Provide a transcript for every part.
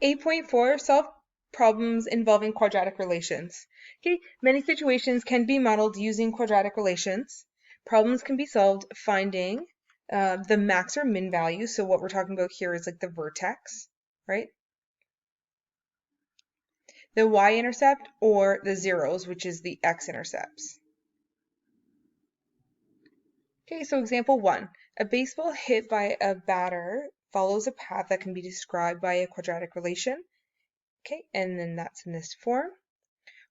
8.4, solve problems involving quadratic relations. Okay, many situations can be modeled using quadratic relations. Problems can be solved finding the max or min value. So what we're talking about here is like the vertex, right? The y-intercept or the zeros, which is the x-intercepts. Okay, so example 1. A baseball hit by a batter follows a path that can be described by a quadratic relation. Okay, and then that's in this form,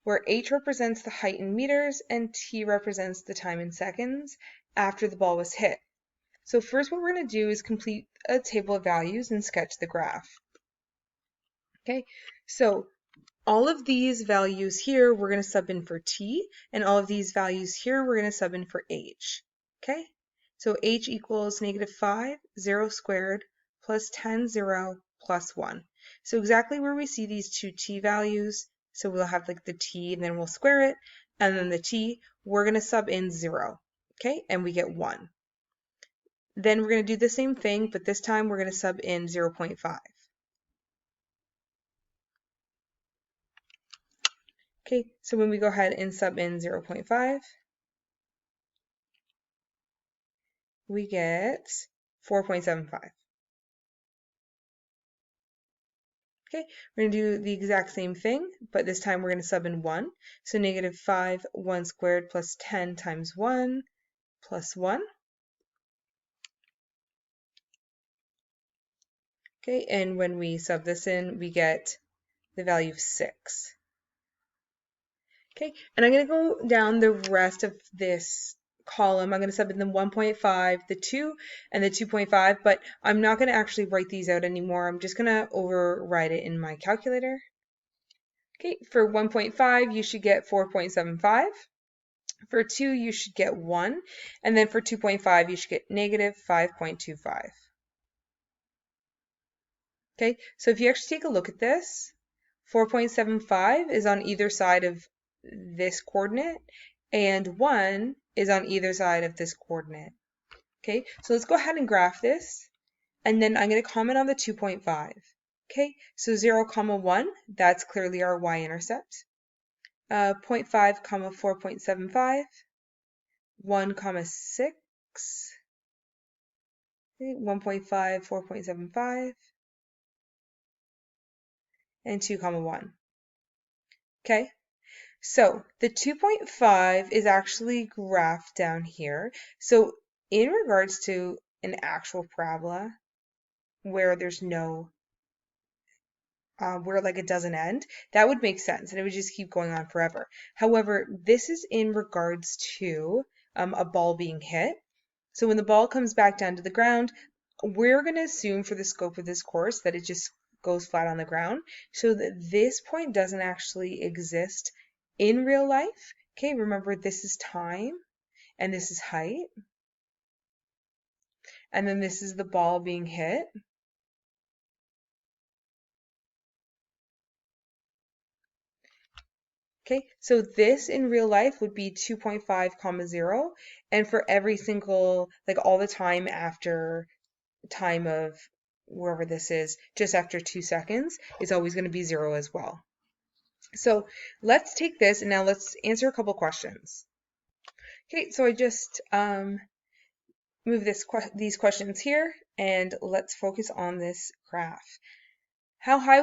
where h represents the height in meters and t represents the time in seconds after the ball was hit. So first what we're going to do is complete a table of values and sketch the graph. Okay, so all of these values here we're going to sub in for t, and all of these values here we're going to sub in for h. Okay, so h equals -5, 0 squared, plus 10, 0, plus 1. So exactly where we see these two t values, so we'll have like the t and then we'll square it, and then the t, we're going to sub in 0, okay, and we get 1. Then we're going to do the same thing, but this time we're going to sub in 0.5. Okay, so when we go ahead and sub in 0.5, we get 4.75. Okay, we're going to do the exact same thing, but this time we're going to sub in 1. So -5, 1 squared plus 10 times 1 plus 1. Okay, and when we sub this in, we get the value of 6. Okay, and I'm going to go down the rest of this column. I'm going to sub in the 1.5, the 2, and the 2.5, but I'm not going to actually write these out anymore. I'm just going to override it in my calculator. Okay, for 1.5, you should get 4.75. For 2, you should get 1. And then for 2.5, you should get -5.25. Okay, so if you actually take a look at this, 4.75 is on either side of this coordinate, and 1 is on either side of this coordinate. Okay, so let's go ahead and graph this, and then I'm going to comment on the 2.5. Okay, so 0, 1, that's clearly our y-intercept. 0.5, 4.75, 1, 6, okay, 1.5, 4.75, and 2, 1. Okay, so the 2.5 is actually graphed down here. So in regards to an actual parabola where there's no, where like it doesn't end, that would make sense and it would just keep going on forever. However, this is in regards to a ball being hit. So when the ball comes back down to the ground, we're going to assume for the scope of this course that it just goes flat on the ground, so that this point doesn't actually exist in real life. Okay, remember this is time and this is height, and then this is the ball being hit. Okay, so this in real life would be 2.5, 0, and for every single, like all the time after time of wherever this is, just after 2 seconds, is always going to be 0 as well. So let's take this and now let's answer a couple questions. Okay, so I just move these questions here and let's focus on this graph. How high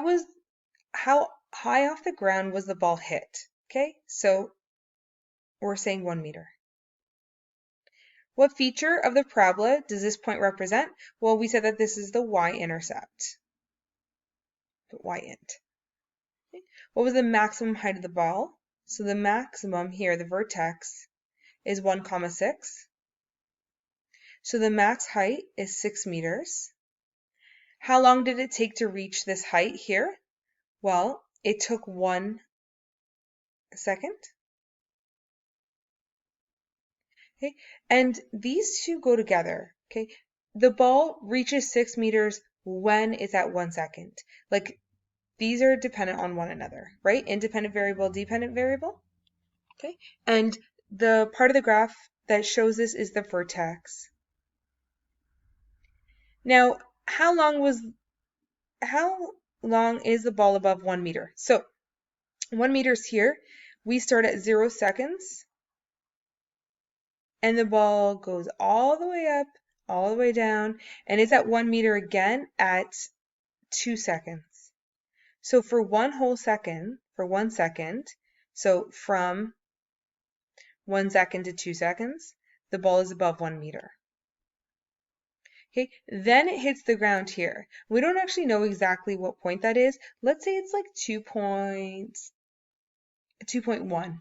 off the ground was the ball hit? Okay, so we're saying 1 meter. What feature of the parabola does this point represent? Well, we said that this is the y-intercept. Y-int. Okay. What was the maximum height of the ball? So the maximum here, the vertex, is 1, 6. So the max height is 6 meters. How long did it take to reach this height here? Well, it took 1 second. Okay, and these two go together. Okay, the ball reaches 6 meters when it's at 1 second. Like these are dependent on one another, right? Independent variable, dependent variable. Okay, and the part of the graph that shows this is the vertex. Now, how long is the ball above 1 meter? So 1 meter is here. We start at 0 seconds, and the ball goes all the way up, all the way down, and it's at 1 meter again at 2 seconds. So for 1 whole second, for 1 second, so from 1 second to 2 seconds, the ball is above 1 meter. Okay, then it hits the ground here. We don't actually know exactly what point that is. Let's say it's like 2.1.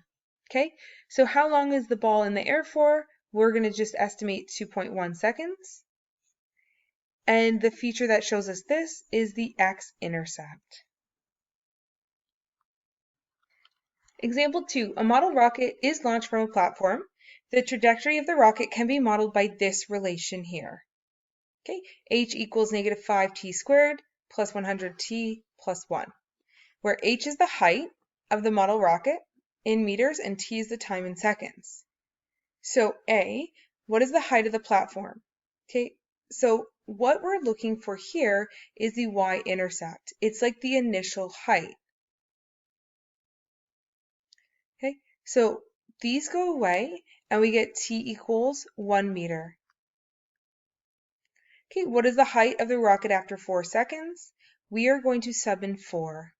Okay, so how long is the ball in the air for? We're going to just estimate 2.1 seconds. And the feature that shows us this is the x-intercept. Example 2, a model rocket is launched from a platform. The trajectory of the rocket can be modeled by this relation here. Okay, h equals negative 5t squared plus 100t plus 1, where h is the height of the model rocket in meters and t is the time in seconds. So A, what is the height of the platform? Okay, so what we're looking for here is the y-intercept. It's like the initial height. Okay, so these go away and we get t equals 1 meter. Okay, what is the height of the rocket after 4 seconds? We are going to sub in 4.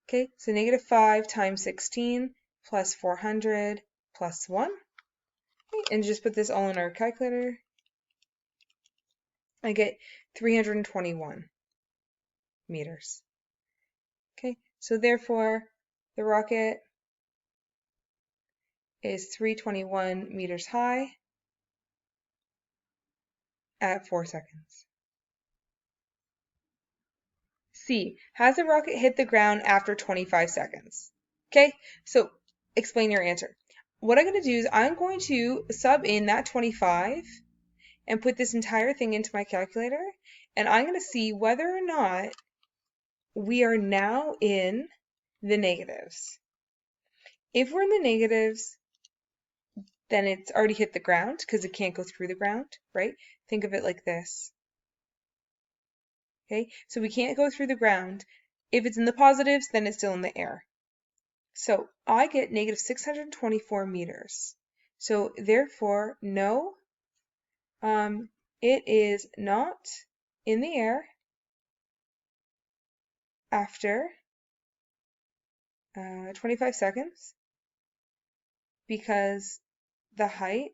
Okay, so negative 5 times 16 plus 400 plus 1. Okay, and just put this all in our calculator. I get 321 meters. Okay, so therefore the rocket is 321 meters high at 4 seconds. C, has the rocket hit the ground after 25 seconds? Okay, so explain your answer. What I'm going to do is I'm going to sub in that 25 and put this entire thing into my calculator, and I'm going to see whether or not we are now in the negatives. If we're in the negatives, then it's already hit the ground because it can't go through the ground, right? Think of it like this. Okay, so we can't go through the ground. If it's in the positives, then it's still in the air. So I get negative 624 meters. So therefore, no, it is not in the air after 25 seconds because the height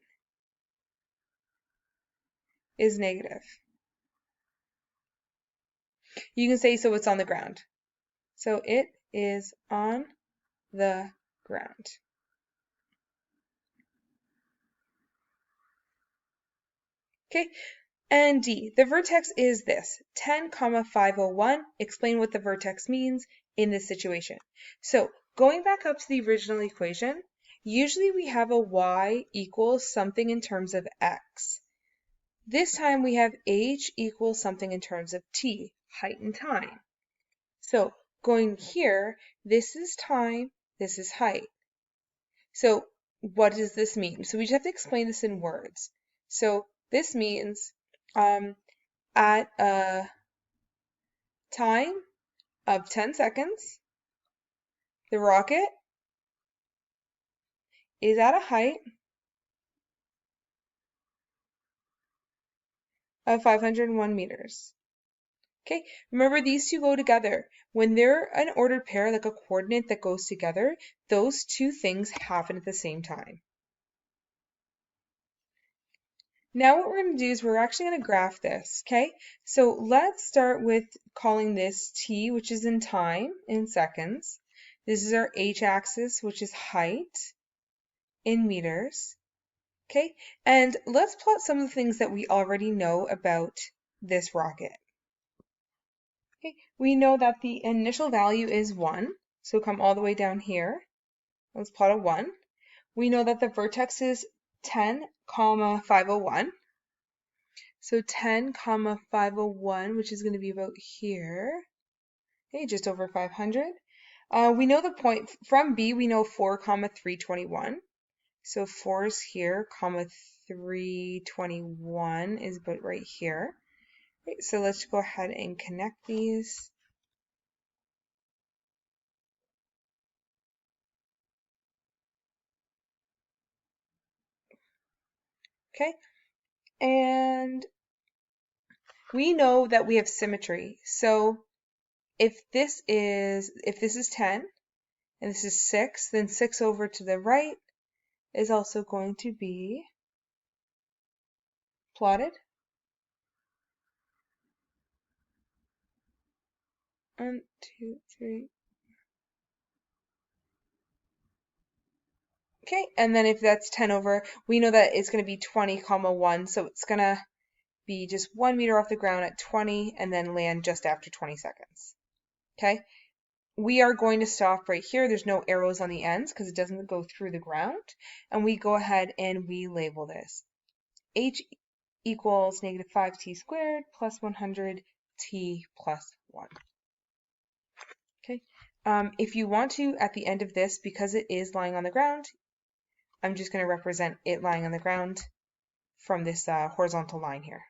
is negative. You can say so it's on the ground. So it is on the ground. Okay, and D, the vertex is this, 10, 501. Explain what the vertex means in this situation. So going back up to the original equation, usually we have a y equals something in terms of x. This time we have h equals something in terms of t, height and time. So going here, this is time, this is height. So what does this mean? So we just have to explain this in words. So this means at a time of 10 seconds, the rocket is at a height of 501 meters. Okay, remember these two go together. When they're an ordered pair, like a coordinate that goes together, those two things happen at the same time. Now what we're going to do is we're actually going to graph this, okay? So let's start with calling this t, which is in time, in seconds. This is our h-axis, which is height in meters, okay? And let's plot some of the things that we already know about this rocket. Okay, we know that the initial value is 1, so come all the way down here. Let's plot a 1. We know that the vertex is 10, 501. So 10, 501, which is going to be about here, okay, just over 500. We know the point from B, we know 4, 321. So 4 is here, 3 321 is about right here. Okay, so let's go ahead and connect these. Okay, and we know that we have symmetry. So if this is 10 and this is 6, then 6 over to the right is also going to be plotted. 1, 2, 3. Okay, and then if that's 10 over, we know that it's going to be 20, 1, so it's going to be just 1 meter off the ground at 20 and then land just after 20 seconds. Okay, we are going to stop right here. There's no arrows on the ends because it doesn't go through the ground. And we go ahead and we label this. H equals negative 5t squared plus 100t plus 1. Okay. If you want to, at the end of this, because it is lying on the ground, I'm just going to represent it lying on the ground from this horizontal line here.